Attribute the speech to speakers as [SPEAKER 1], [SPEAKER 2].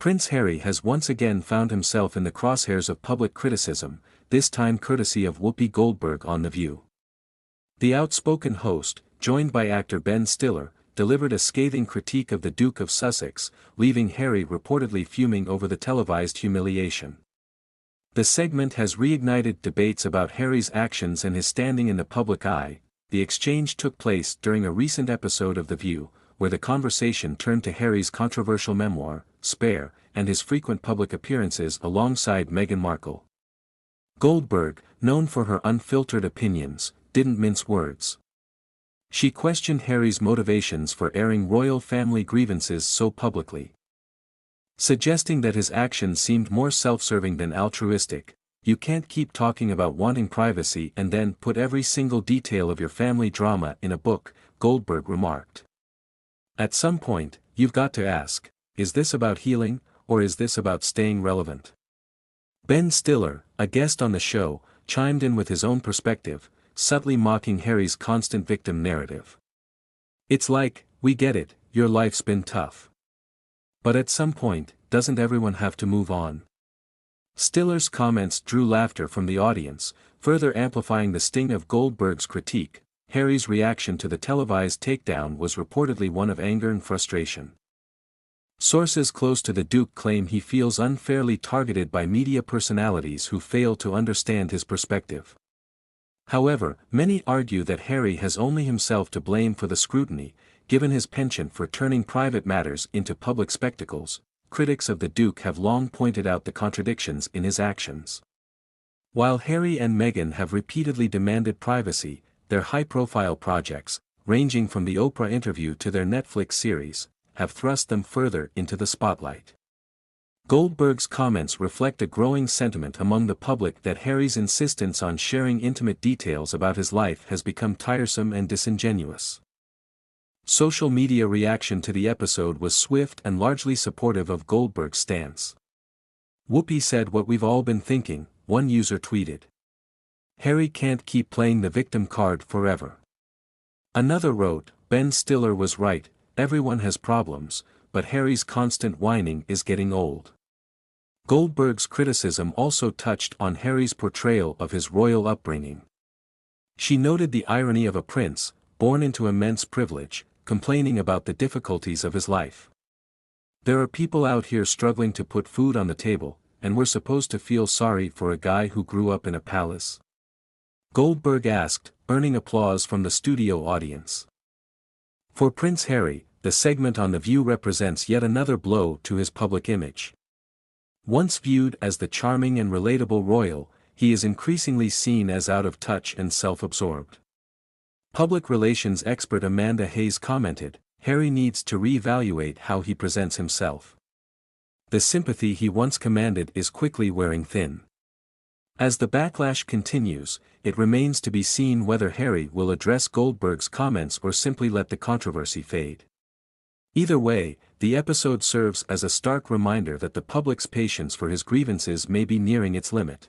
[SPEAKER 1] Prince Harry has once again found himself in the crosshairs of public criticism, this time courtesy of Whoopi Goldberg on The View. The outspoken host, joined by actor Ben Stiller, delivered a scathing critique of the Duke of Sussex, leaving Harry reportedly fuming over the televised humiliation. The segment has reignited debates about Harry's actions and his standing in the public eye. The exchange took place during a recent episode of The View, where the conversation turned to Harry's controversial memoir, Spare, and his frequent public appearances alongside Meghan Markle. Goldberg, known for her unfiltered opinions, didn't mince words. She questioned Harry's motivations for airing royal family grievances so publicly, suggesting that his actions seemed more self-serving than altruistic. "You can't keep talking about wanting privacy and then put every single detail of your family drama in a book," Goldberg remarked. "At some point, you've got to ask, is this about healing, or is this about staying relevant?" Ben Stiller, a guest on the show, chimed in with his own perspective, subtly mocking Harry's constant victim narrative. "It's like, we get it, your life's been tough. But at some point, doesn't everyone have to move on?" Stiller's comments drew laughter from the audience, further amplifying the sting of Goldberg's critique. Harry's reaction to the televised takedown was reportedly one of anger and frustration. Sources close to the Duke claim he feels unfairly targeted by media personalities who fail to understand his perspective. However, many argue that Harry has only himself to blame for the scrutiny, given his penchant for turning private matters into public spectacles. Critics of the Duke have long pointed out the contradictions in his actions. While Harry and Meghan have repeatedly demanded privacy, their high-profile projects, ranging from the Oprah interview to their Netflix series, have thrust them further into the spotlight. Goldberg's comments reflect a growing sentiment among the public that Harry's insistence on sharing intimate details about his life has become tiresome and disingenuous. Social media reaction to the episode was swift and largely supportive of Goldberg's stance. "Whoopi said what we've all been thinking," one user tweeted. "Harry can't keep playing the victim card forever." Another wrote, "Ben Stiller was right, everyone has problems, but Harry's constant whining is getting old." Goldberg's criticism also touched on Harry's portrayal of his royal upbringing. She noted the irony of a prince, born into immense privilege, complaining about the difficulties of his life. "There are people out here struggling to put food on the table, and we're supposed to feel sorry for a guy who grew up in a palace?" Goldberg asked, earning applause from the studio audience. For Prince Harry, the segment on The View represents yet another blow to his public image. Once viewed as the charming and relatable royal, he is increasingly seen as out of touch and self-absorbed. Public relations expert Amanda Hayes commented, "Harry needs to re-evaluate how he presents himself. The sympathy he once commanded is quickly wearing thin." As the backlash continues, it remains to be seen whether Harry will address Goldberg's comments or simply let the controversy fade. Either way, the episode serves as a stark reminder that the public's patience for his grievances may be nearing its limit.